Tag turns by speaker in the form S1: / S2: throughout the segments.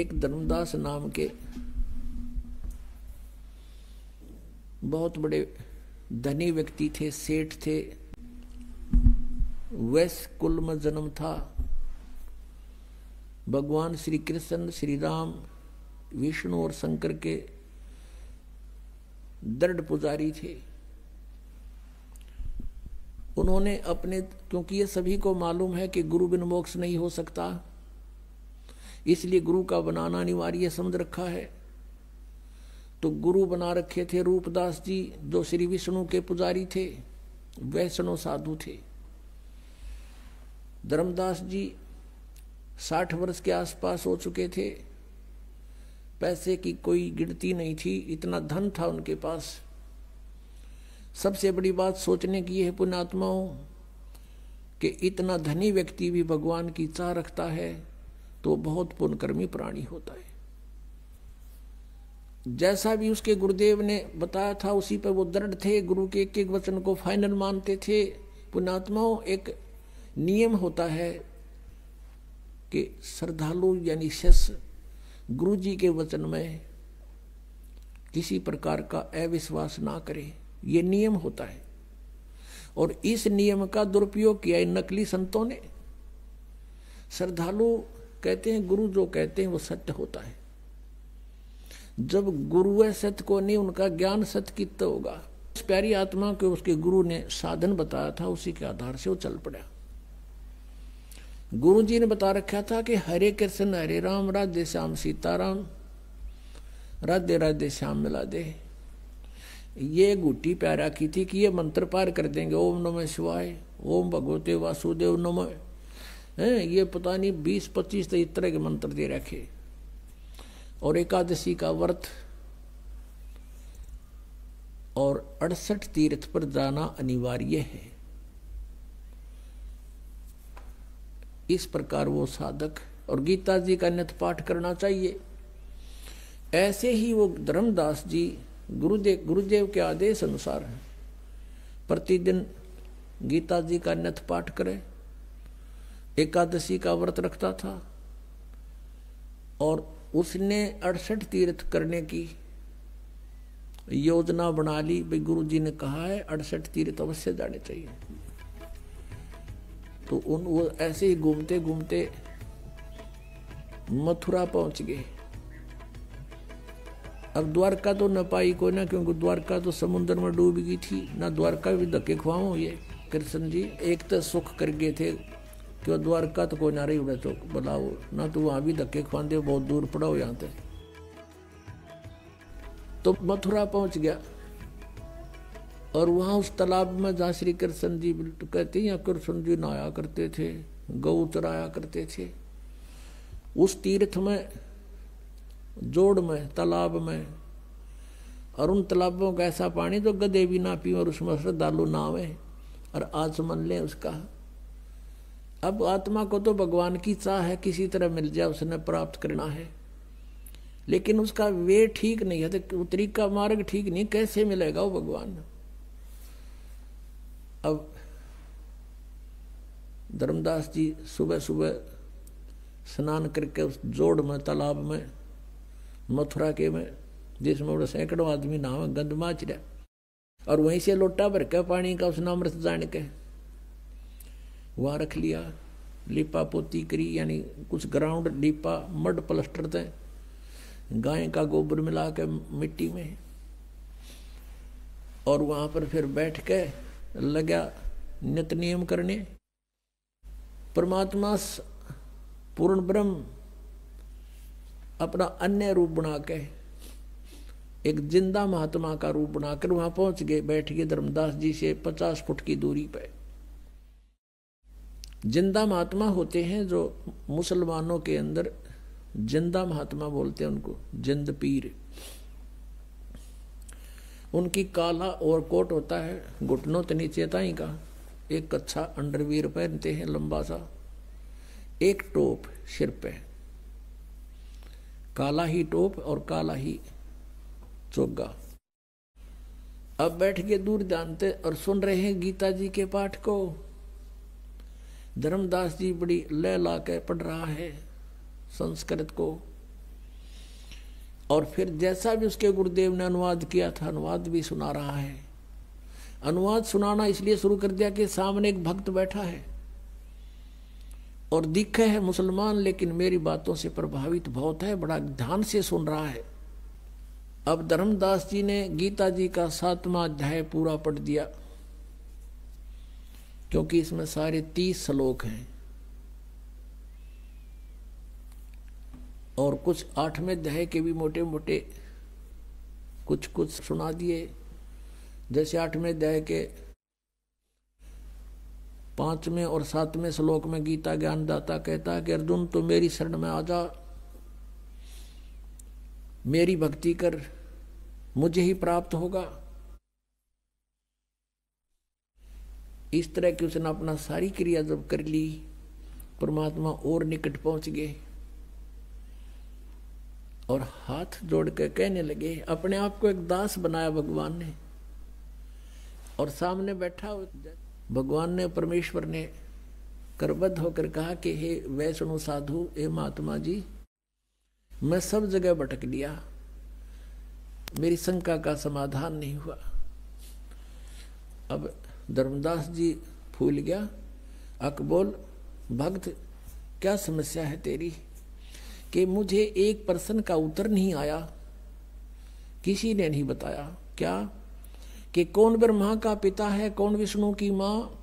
S1: एक धर्मदास नाम के बहुत बड़े धनी व्यक्ति थे, सेठ थे। वैश्य कुल में जन्म था। भगवान श्री कृष्ण, श्री राम, विष्णु और शंकर के दृढ़ पुजारी थे। उन्होंने अपने, क्योंकि ये सभी को मालूम है कि गुरु बिन मोक्ष नहीं हो सकता, इसलिए गुरु का बनाना अनिवार्य समझ रखा है। तो गुरु बना रखे थे रूपदास जी, जो श्री विष्णु के पुजारी थे, वैष्णव साधु थे। धर्मदास जी 60 वर्ष के आसपास हो चुके थे। पैसे की कोई गिनती नहीं थी, इतना धन था उनके पास। सबसे बड़ी बात सोचने की यह है पुण्यात्माओं कि इतना धनी व्यक्ति भी भगवान की चाह रखता है तो बहुत पुण्यकर्मी प्राणी होता है। जैसा भी उसके गुरुदेव ने बताया था उसी पर वो दृढ़ थे, गुरु के एक एक वचन को फाइनल मानते थे। पुण्यात्माओं, एक नियम होता है कि श्रद्धालु यानी शिष्य गुरु जी के वचन में किसी प्रकार का अविश्वास ना करे, ये नियम होता है। और इस नियम का दुरुपयोग किया इन नकली संतों ने। श्रद्धालु कहते हैं गुरु जो कहते हैं वो सत्य होता है। जब गुरु है सत्य को नहीं, उनका ज्ञान सत्य कितना होगा। इस प्यारी आत्मा को उसके गुरु ने साधन बताया था, उसी के आधार से वो चल पड़ा। गुरु जी ने बता रखा था कि हरे कृष्ण हरे राम, राधे श्याम सीताराम, राधे राधे श्याम मिला दे। ये गुट्टी प्यार रखी थी कि ये मंत्र पार कर देंगे। ओम नमः शिवाय, ओम भगवते वासुदेव नमः, ये पता नहीं 20-25 इस तरह के मंत्र दे रखे। और एकादशी का व्रत और 68 तीर्थ पर जाना अनिवार्य है। इस प्रकार वो साधक, और गीता जी का नित्य पाठ करना चाहिए। ऐसे ही वो धर्मदास जी गुरुदेव के आदेश अनुसार प्रतिदिन गीता जी का नित्य पाठ करे, एकादशी का व्रत रखता था। और उसने 68 तीर्थ करने की योजना बना ली। भाई गुरु जी ने कहा है 68 तीर्थ अवश्य जाने चाहिए। तो वो ऐसे ही घूमते घूमते मथुरा पहुंच गए। अब द्वारका तो न पाई कोई ना, क्योंकि द्वारका तो समुद्र में डूब गई थी। ना द्वारका भी धक्के खुआओ ये कृष्ण जी। एक तो सुख कर गए थे कि द्वारका तो कोई ना रही उड़े, तो बुलाओ ना, तो वहां भी धक्के खुआते, बहुत दूर पड़ाओ यहाँ से। तो मथुरा पहुंच गया और वहां उस तालाब में जहाँ श्री कृष्ण जी कहते हैं, कृष्ण जी नहाया करते थे, गौ चराया करते थे। उस तीर्थ में, जोड़ में, तालाब में, और उन तालाबों का ऐसा पानी जो गधे भी ना पी, और उसमें श्रद्धालु नावे और आचमन ले उसका। अब आत्मा को तो भगवान की चाह है किसी तरह मिल जाए, उसने प्राप्त करना है, लेकिन उसका वे ठीक नहीं है, तो तरीका मार्ग ठीक नहीं, कैसे मिलेगा वो भगवान। अब धर्मदास जी सुबह सुबह स्नान करके उस जोड़ में, तालाब में, मथुरा के में, जिसमें बड़े सैकड़ों आदमी नहावे, गंद माच रहा, और वहीं से लोटा भर के पानी का उसने अमृत जान के वहां रख लिया। लिपा पोती करी, यानी कुछ ग्राउंड लिपा, मड प्लस्टर थे, गाय का गोबर मिला के मिट्टी में, और वहां पर फिर बैठ के लगा नित्य नियम करने। परमात्मा पूर्ण ब्रह्म अपना अन्य रूप बना के, एक जिंदा महात्मा का रूप बनाकर वहां पहुंच गए, बैठ गए धर्मदास जी से 50 फुट की दूरी पे। जिंदा महात्मा होते हैं जो मुसलमानों के अंदर जिंदा महात्मा बोलते हैं उनको, जिंद पीर। उनकी काला ओवरकोट होता है, घुटनों के नीचे ताई का, एक कच्छा अंडरवियर पहनते हैं लंबा सा, एक टोप सिर पे, काला ही टोप और काला ही चोगा। अब बैठ के दूर जानते और सुन रहे हैं गीता जी के पाठ को। धर्मदास जी बड़ी लय ला के पढ़ रहा है संस्कृत को, और फिर जैसा भी उसके गुरुदेव ने अनुवाद किया था, अनुवाद भी सुना रहा है। अनुवाद सुनाना इसलिए शुरू कर दिया कि सामने एक भक्त बैठा है और दिखे है मुसलमान, लेकिन मेरी बातों से प्रभावित बहुत है, बड़ा ध्यान से सुन रहा है। अब धर्मदास जी ने गीता जी का 7वां अध्याय पूरा पढ़ दिया, क्योंकि इसमें सारे 30 श्लोक हैं और कुछ 8वें अध्याय के भी मोटे मोटे कुछ कुछ सुना दिए। जैसे 8वें अध्याय के 5वें और 7वें श्लोक में गीता ज्ञानदाता कहता है कि अर्जुन तो मेरी शरण में आ जा, मेरी भक्ति कर, मुझे ही प्राप्त होगा। इस तरह की उसने अपना सारी क्रिया जब कर ली, परमात्मा और निकट पहुंच गए और हाथ जोड़ के कहने लगे। अपने आप को एक दास बनाया भगवान ने, और सामने बैठा भगवान ने, परमेश्वर ने करबद्ध होकर कहा कि हे वैष्णव साधु, हे महात्मा जी, मैं सब जगह भटक लिया, मेरी शंका का समाधान नहीं हुआ। अब धर्मदास जी फूल गया। बोल भक्त, क्या समस्या है तेरी? कि मुझे एक प्रश्न का उत्तर नहीं आया, किसी ने नहीं बताया। क्या? कि कौन ब्रह्मा का पिता है, कौन विष्णु की माँ,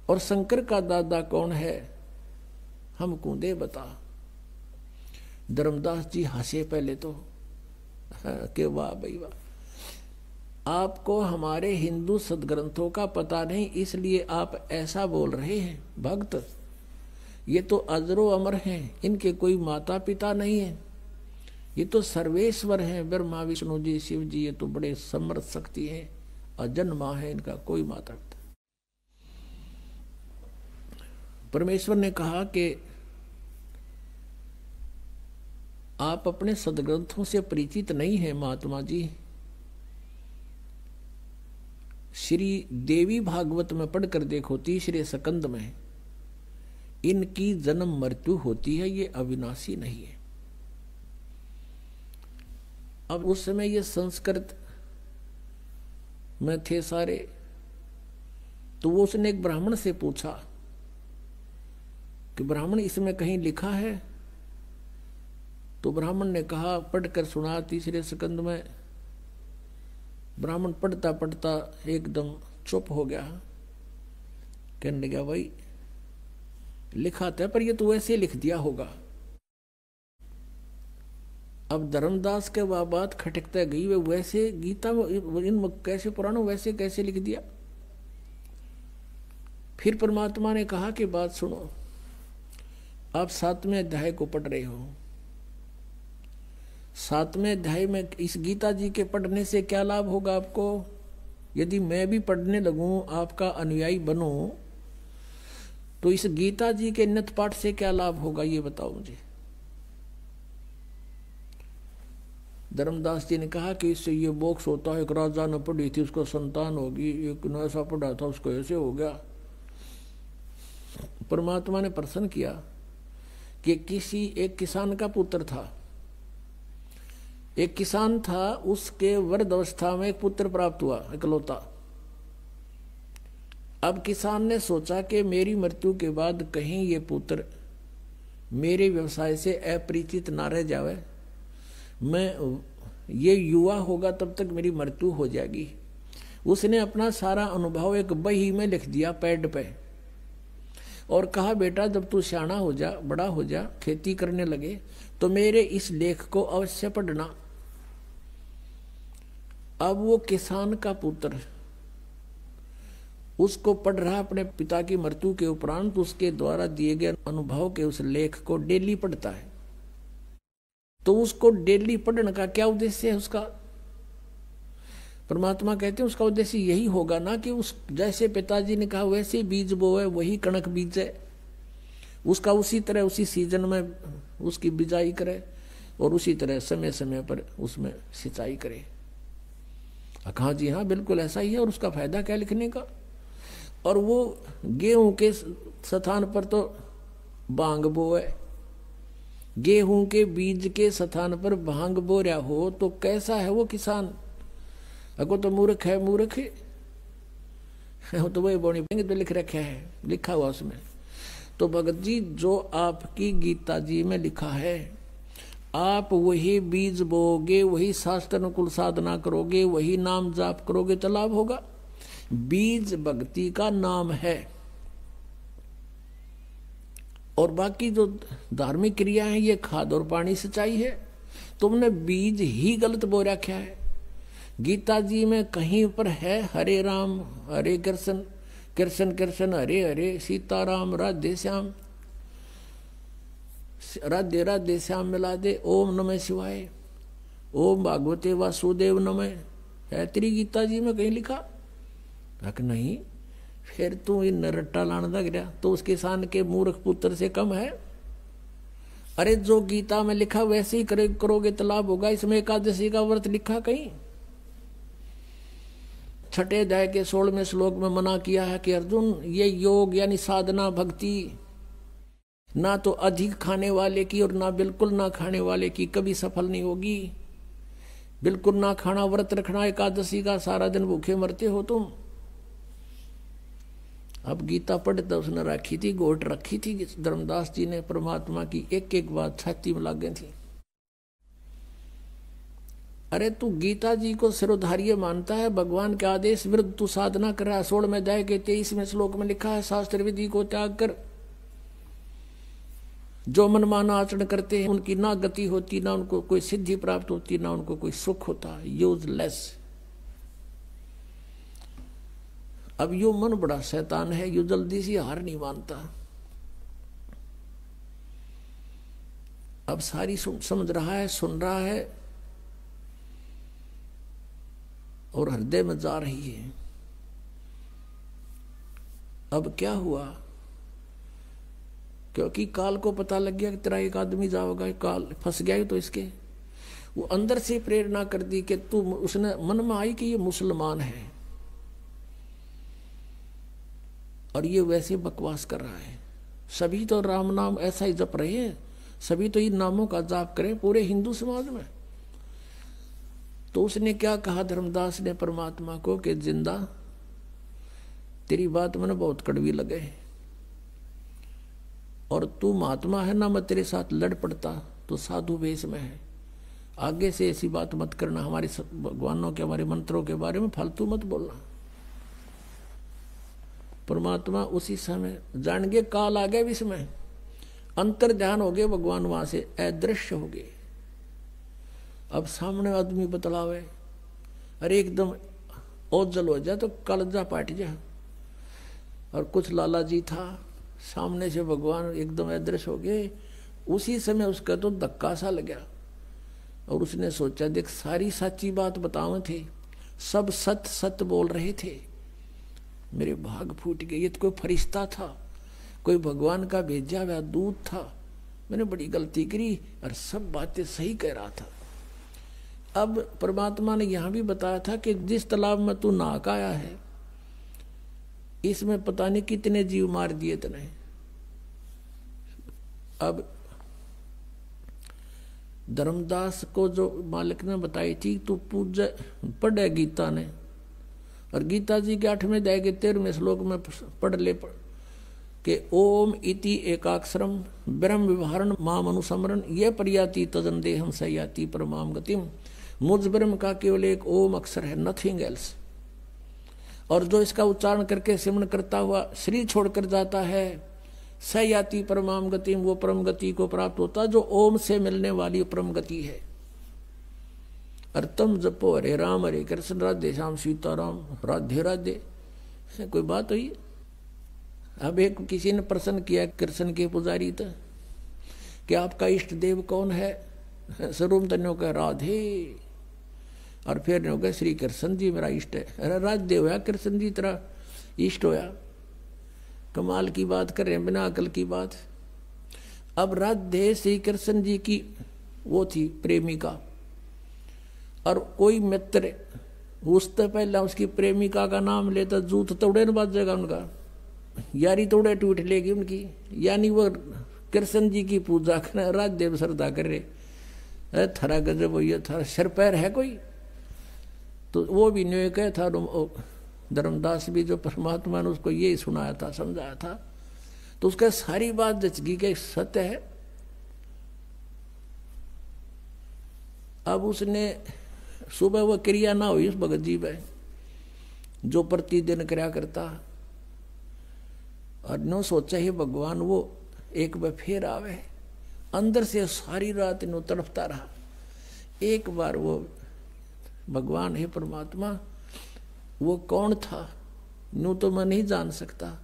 S1: और शंकर का दादा कौन है, हमको दे बता। धर्मदास जी हंसे पहले तो कि वाह भाई वाह, आपको हमारे हिंदू सदग्रंथों का पता नहीं, इसलिए आप ऐसा बोल रहे हैं। भक्त, ये तो अजरो अमर हैं, इनके कोई माता पिता नहीं है, ये तो सर्वेश्वर हैं, ब्रह्मा विष्णु जी शिव जी, ये तो बड़े समर्थ शक्ति हैं, अजन्मा है, इनका कोई माता पिता। परमेश्वर ने कहा कि आप अपने सदग्रंथों से परिचित नहीं हैं महात्मा जी। श्री देवी भागवत में पढ़कर देखो, 3 स्कंद में, इनकी जन्म मृत्यु होती है, ये अविनाशी नहीं है। अब उस समय ये संस्कृत में थे सारे, तो वो उसने एक ब्राह्मण से पूछा कि ब्राह्मण इसमें कहीं लिखा है? तो ब्राह्मण ने कहा, पढ़कर सुना 3 स्कंद में। ब्राह्मण पढ़ता पढ़ता एकदम चुप हो गया, कहने लगा, भाई लिखा था, पर ये तो वैसे लिख दिया होगा। अब धर्मदास के बात खटकता गई, वे वैसे गीता इन कैसे पुराणों वैसे कैसे लिख दिया। फिर परमात्मा ने कहा कि बात सुनो, आप 7वें अध्याय को पढ़ रहे हो, 7वें अध्याय में इस गीता जी के पढ़ने से क्या लाभ होगा आपको? यदि मैं भी पढ़ने लगूं, आपका अनुयायी बनूं, तो इस गीता जी के नित्य पाठ से क्या लाभ होगा, ये बताओ मुझे। धर्मदास जी ने कहा कि इससे ये मोक्ष होता है। एक राजा ने पढ़ी थी, उसको संतान होगी, एक ने ऐसा पढ़ा था, उसको ऐसे हो गया। परमात्मा ने प्रश्न किया कि किसी एक किसान का पुत्र था, एक किसान था, उसके वृद्ध अवस्था में एक पुत्र प्राप्त हुआ, इकलौता। अब किसान ने सोचा कि मेरी मृत्यु के बाद कहीं ये पुत्र मेरे व्यवसाय से अपरिचित ना रह जावे, मैं ये युवा होगा तब तक मेरी मृत्यु हो जाएगी। उसने अपना सारा अनुभव एक बही में लिख दिया पैड पे, और कहा, बेटा जब तू सियाना हो जा, बड़ा हो जा, खेती करने लगे, तो मेरे इस लेख को अवश्य पढ़ना। अब वो किसान का पुत्र उसको पढ़ रहा अपने पिता की मृत्यु के उपरांत, उसके द्वारा दिए गए अनुभव के उस लेख को डेली पढ़ता है। तो उसको डेली पढ़ने का क्या उद्देश्य है उसका? परमात्मा कहते हैं उसका उद्देश्य यही होगा ना कि उस जैसे पिताजी ने कहा वैसे बीज बोए, वही कणक बीजे, उसका उसी तरह उसी सीजन में उसकी बिजाई करे और उसी तरह समय समय पर उसमें सिंचाई करे। कहा जी हाँ बिल्कुल ऐसा ही है, और उसका फायदा क्या लिखने का? और वो गेहूं के स्थान पर तो बांग बोए, गेहूं के बीज के स्थान पर भांग बो रहा हो तो कैसा है वो किसान? अगो तो मूर्ख है, मूर्ख है तो वही बोनी तो लिख रखा है, लिखा हुआ उसमें। तो भगत जी जो आपकी गीता जी में लिखा है, आप वही बीज बोगे, वही शास्त्र अनुकूल साधना करोगे, वही नाम जाप करोगे तो लाभ होगा। बीज भक्ति का नाम है और बाकी जो धार्मिक क्रिया है ये खाद और पानी सिंचाई है। तुमने बीज ही गलत बो रखा है। गीता जी में कहीं पर है हरे राम हरे कृष्ण, कृष्ण कृष्ण हरे हरे, सीताराम राधे श्याम, राधे राधे श्याम मिला दे, ओम नमः शिवाय, ओम भागवते वासुदेव नमः, है तेरी गीता जी में कहीं लिखा? नहीं, फिर तू इन रट्टा लाने लग गया तो उस किसान के मूर्ख पुत्र से कम है। अरे जो गीता में लिखा वैसे ही करोगे तो लाभ होगा। इसमें एकादशी का व्रत लिखा कहीं? छठे अध्याय के 16वें श्लोक में मना किया है कि अर्जुन ये योग यानी साधना भक्ति ना तो अधिक खाने वाले की और ना बिल्कुल ना खाने वाले की कभी सफल नहीं होगी। बिल्कुल ना खाना व्रत रखना एकादशी का, सारा दिन भूखे मरते हो तुम। अब गीता पढ़ते उसने रखी थी, गोट रखी थी धर्मदास जी ने, परमात्मा की एक एक बात छाती में लग गई थी। अरे तू गीता जी को सिरोधार्य मानता है, भगवान के आदेश विरुद्ध तू साधना कर रहा है। 16 अध्याय के 23वें श्लोक में लिखा है शास्त्र विधि को त्याग कर जो मनमाना आचरण करते हैं उनकी ना गति होती, ना उनको कोई सिद्धि प्राप्त होती, ना उनको कोई सुख होता। यूजलेस। अब यो मन बड़ा शैतान है, यो जल्दी से हार नहीं मानता। अब सारी समझ रहा है, सुन रहा है और हृदय में जा रही है। अब क्या हुआ? क्योंकि काल को पता लग गया कि तेरा एक आदमी जाओगा, काल फंस गया तो इसके वो अंदर से प्रेरणा कर दी कि तू, उसने मन में आई कि ये मुसलमान है और ये वैसे बकवास कर रहा है। सभी तो राम नाम ऐसा ही जप रहे हैं, सभी तो इन नामों का जाप करें पूरे हिंदू समाज में। तो उसने क्या कहा धर्मदास ने परमात्मा को कि जिंदा तेरी बात मैंने बहुत कड़वी लगे और तू महात्मा है ना, मैं तेरे साथ लड़ पड़ता तो साधु वेश में है। आगे से ऐसी बात मत करना, हमारे भगवानों के हमारे मंत्रों के बारे में फालतू मत बोलना। परमात्मा उसी समय जान गए काल आ गए, इसमें अंतर ध्यान हो गए, भगवान वहां से अदृश्य हो गए। अब सामने आदमी बतलावे, अरे एकदम ओझल हो जा तो कलजा पाट जा। और कुछ लाला जी था, सामने से भगवान एकदम अदृश्य हो गए। उसी समय उसका तो धक्का सा लगा और उसने सोचा देख सारी सच्ची बात बतावे थे, सब सत्य सत्य बोल रहे थे, मेरे भाग फूट गए। ये तो कोई फरिश्ता था, कोई भगवान का भेजा हुआ दूत था, मैंने बड़ी गलती करी और सब बातें सही कह रहा था। अब परमात्मा ने यहां भी बताया था कि जिस तालाब में तू नहा के आया है इसमें पता नहीं कितने जीव मार दिए तने। अब धर्मदास को जो मालिक ने बताई थी तू पूजा पढ़े गीता ने, और गीता जी के 8वें अध्याय के 13वें श्लोक में पढ़ ले कि ओम इति एकाक्षरम ब्रह्म विवरण माम अनुसमरण ये पर्याति तजन देहम सयाति परमाम गतिम। मुझ ब्रह्म का केवल एक ओम अक्षर है, नथिंग एल्स। और जो इसका उच्चारण करके सिमरण करता हुआ शरीर छोड़कर जाता है सयाति परमाम गतिम, वो परम गति को प्राप्त होता जो ओम से मिलने वाली परम गति है। अर्थम जपो हरे राम हरे कृष्ण राधे श्याम सीताराम राधे राधे। कोई बात हुई? अब एक किसी ने प्रश्न किया कृष्ण के पुजारी था कि आपका इष्ट देव कौन है? स्वरूप तन्यों का राधे, और फिर ने हो गया श्री कृष्ण जी मेरा इष्ट है। अरे राधे होया कृष्ण जी तेरा इष्ट होया, कमाल की बात कर रहे हैं, बिना अकल की बात। अब राधे श्री कृष्ण जी की वो थी प्रेमिका, और कोई मित्र उससे पहले उसकी प्रेमिका का नाम लेता जूत तोड़े न बाजेगा उनका, यारी तोड़े टूट लेगी उनकी। यानी वो कृष्ण जी की पूजा कर राजदेव श्रद्धा कर रहे, थारा गजब हो, ये थारा सिर पैर है कोई। तो वो भी न्योय कह था, धर्मदास भी जो परमात्मा ने उसको यही सुनाया था, समझाया था, तो उसका सारी बात जचगी के सत्य है। अब उसने सुबह वो क्रिया ना हुई उस भगत जी में जो प्रतिदिन क्रिया करता, और नो सोचा ही भगवान वो एक बार फिर आवे। अंदर से सारी रात नो तड़पता रहा, एक बार वो भगवान है परमात्मा वो कौन था नो तो मैं नहीं जान सकता,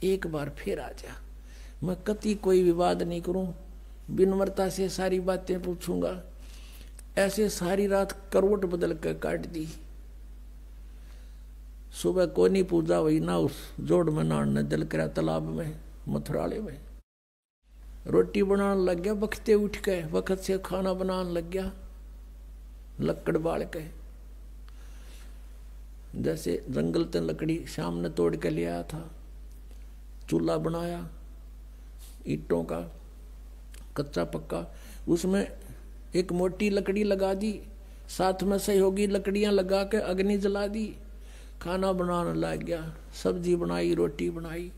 S1: एक बार फिर आ जा। मैं कति कोई विवाद नहीं करूं, विनम्रता से सारी बातें पूछूंगा। ऐसे सारी रात करवट बदल कर काट दी। सुबह कोनी पूजा हुई ना, उस जोड़ में नहाने जल करा तालाब में मथुराले में। रोटी बनाने लग गया, बखते उठ के वक्त से खाना बनाने लग गया, लकड़ बाल के। जैसे जंगल से लकड़ी शाम ने तोड़ के ले आया था, चूल्हा बनाया ईंटों का कच्चा पक्का, उसमें एक मोटी लकड़ी लगा दी, साथ में सहयोगी लकड़ियां लगा के अग्नि जला दी, खाना बनाने लग गया, सब्जी बनाई, रोटी बनाई।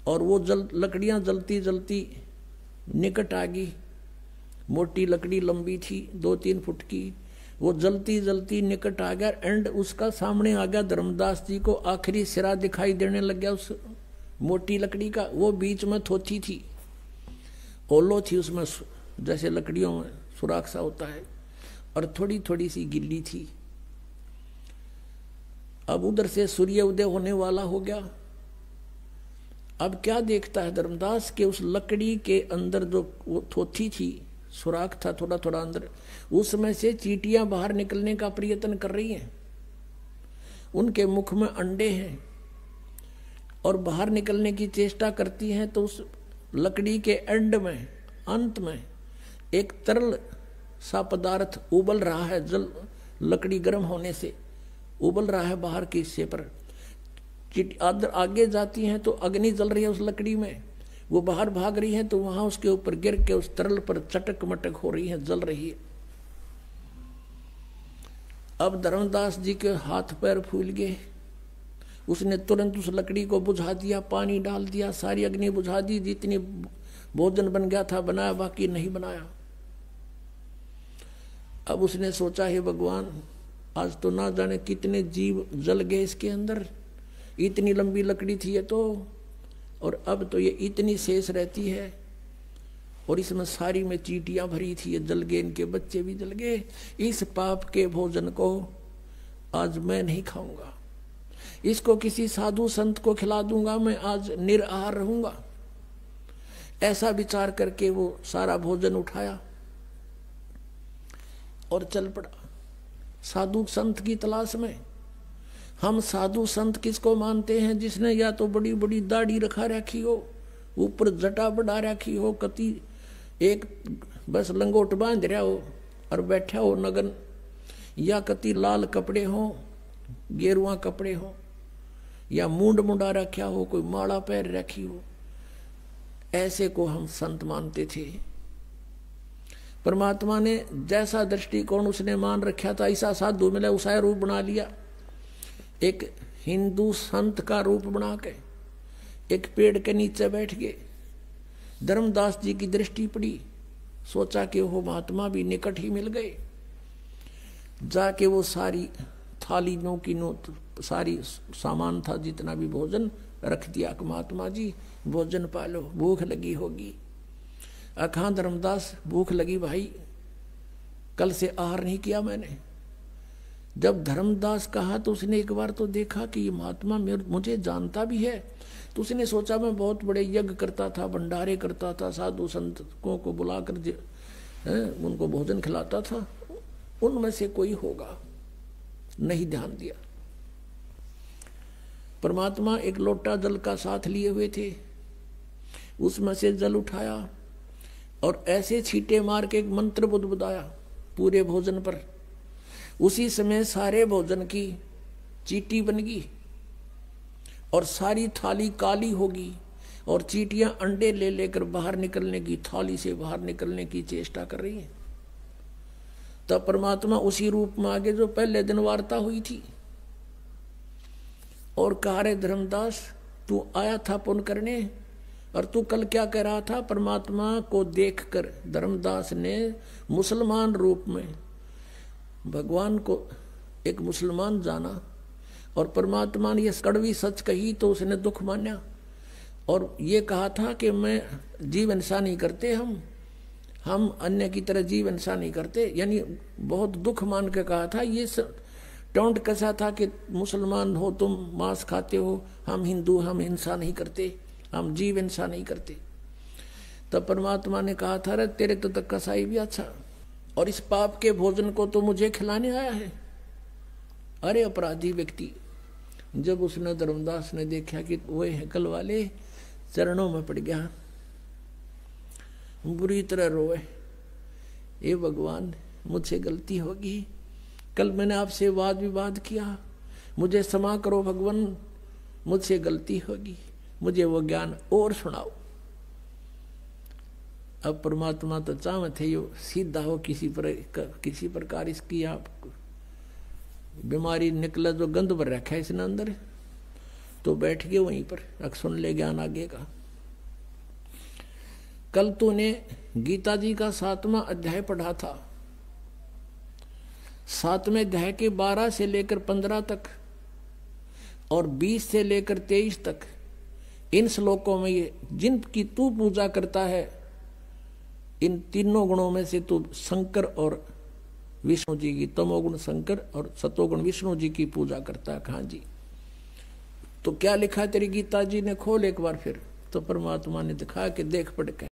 S1: और वो लकड़ियां जलती जलती निकट आ गई। मोटी लकड़ी लंबी थी 2-3 फुट की, वो जलती जलती निकट आ गया। एंड उसका सामने आ गया धर्मदास जी को आखिरी सिरा दिखाई देने लग गया उस मोटी लकड़ी का। वो बीच में थोथी थी, ओलो थी उसमें, जैसे लकड़ियों में सुराख सा होता है, और थोड़ी थोड़ी सी गिल्ली थी। अब उधर से सूर्य उदय होने वाला हो गया। अब क्या देखता है धर्मदास के उस लकड़ी के अंदर जो वो थोथी थी, सुराख था थोड़ा थोड़ा अंदर, उसमें से चींटियां बाहर निकलने का प्रयत्न कर रही हैं। उनके मुख में अंडे हैं और बाहर निकलने की चेष्टा करती हैं। तो उस लकड़ी के एंड में, अंत में एक तरल सा पदार्थ उबल रहा है, जल लकड़ी गर्म होने से उबल रहा है बाहर के हिस्से पर। आगे जाती हैं तो अग्नि जल रही है उस लकड़ी में, वो बाहर भाग रही है तो वहां उसके ऊपर गिर के उस तरल पर चटक मटक हो रही है, जल रही है। अब धर्मदास जी के हाथ पैर फूल गए। उसने तुरंत उस लकड़ी को बुझा दिया, पानी डाल दिया, सारी अग्नि बुझा दी। जितनी भोजन बन गया था बनाया, बाकी नहीं बनाया। अब उसने सोचा है भगवान, आज तो ना जाने कितने जीव जल गए इसके अंदर, इतनी लंबी लकड़ी थी ये तो, और अब तो ये इतनी शेष रहती है, और इसमें सारी में चींटियां भरी थी, ये जल गए, इनके बच्चे भी जल गए। इस पाप के भोजन को आज मैं नहीं खाऊंगा, इसको किसी साधु संत को खिला दूंगा, मैं आज निराहार रहूंगा। ऐसा विचार करके वो सारा भोजन उठाया और चल पड़ा साधु संत की तलाश में। हम साधु संत किसको मानते हैं? जिसने या तो बड़ी बड़ी दाढ़ी रखा रखी हो, ऊपर जटा बढ़ा रखी हो, कति एक बस लंगोट बांध रहा हो और बैठा हो नगन, या कति लाल कपड़े हो, गेरुआ कपड़े हो, या मूंड मुंडा रखा हो, कोई माला पैर रखी हो, ऐसे को हम संत मानते थे। परमात्मा ने जैसा दृष्टिकोण उसने मान रखा था, ऐसा साधु मिला, उसा रूप बना लिया। एक हिंदू संत का रूप बना के एक पेड़ के नीचे बैठ गए। धर्मदास जी की दृष्टि पड़ी, सोचा कि वो महात्मा भी निकट ही मिल गए। जाके वो सारी थाली नो की नो सारी सामान था, जितना भी भोजन रख दिया कि महात्मा जी भोजन पालो, भूख लगी होगी। अखा धर्मदास, भूख लगी भाई, कल से आहार नहीं किया मैंने। जब धर्मदास कहा तो उसने एक बार तो देखा कि ये महात्मा मुझे जानता भी है, तो उसने सोचा मैं बहुत बड़े यज्ञ करता था, भंडारे करता था, साधु संतों को बुलाकर उनको भोजन खिलाता था, उनमें से कोई होगा। नहीं ध्यान दिया। परमात्मा एक लोटा जल का साथ लिए हुए थे, उसमें से जल उठाया और ऐसे छींटे मार के एक मंत्र बुदबुदाया पूरे भोजन पर। उसी समय सारे भोजन की चींटी बन गई और सारी थाली काली होगी और चींटियां अंडे ले लेकर बाहर निकलने की, थाली से बाहर निकलने की चेष्टा कर रही है। तब परमात्मा उसी रूप में आगे जो पहले दिन वार्ता हुई थी और कहा, रे धर्मदास तू आया था पुण्य करने, और तू कल क्या कह रहा था? परमात्मा को देखकर धर्मदास ने मुसलमान रूप में भगवान को एक मुसलमान जाना, और परमात्मा ने ये कड़वी सच कही तो उसने दुख माना, और ये कहा था कि मैं जीव हिंसा नहीं करते, हम अन्य की तरह जीव हिंसा नहीं करते, यानी बहुत दुख मान के कहा था। ये टोंट कैसा था कि मुसलमान हो तुम, मांस खाते हो, हम हिंदू, हम हिंसा नहीं करते, हम जीव हिंसा नहीं करते। तब परमात्मा ने कहा था, रे तेरे तो तक कसाई भी अच्छा, और इस पाप के भोजन को तो मुझे खिलाने आया है। अरे अपराधी व्यक्ति! जब उसने धर्मदास ने देखा कि वो हैकल वाले चरणों में पड़ गया, बुरी तरह रोए, ये भगवान मुझसे गलती होगी, कल मैंने आपसे वाद विवाद किया, मुझे क्षमा करो भगवान, मुझसे गलती होगी, मुझे वो ज्ञान और सुनाओ। अब परमात्मा तो चाह थे यो सीधा हो, किसी प्रकार इसकी आप बीमारी निकला, जो गंध भर रखा है इसने अंदर, तो बैठ गए वहीं पर, अब सुन ले ज्ञान आगे का। कल तूने गीता जी का 7वां अध्याय पढ़ा था, 7वें अध्याय के 12 से लेकर 15 तक और 20 से लेकर 23 तक, इन श्लोकों में ये जिनकी तू पूजा करता है, इन तीनों गुणों में से तू शंकर और विष्णु जी की, तमोगुण शंकर और सतोगुण विष्णु जी की पूजा करता है। कहाँ जी? तो क्या लिखा तेरी गीता जी ने? खोल एक बार फिर। तो परमात्मा ने दिखा कि देख पढ़ के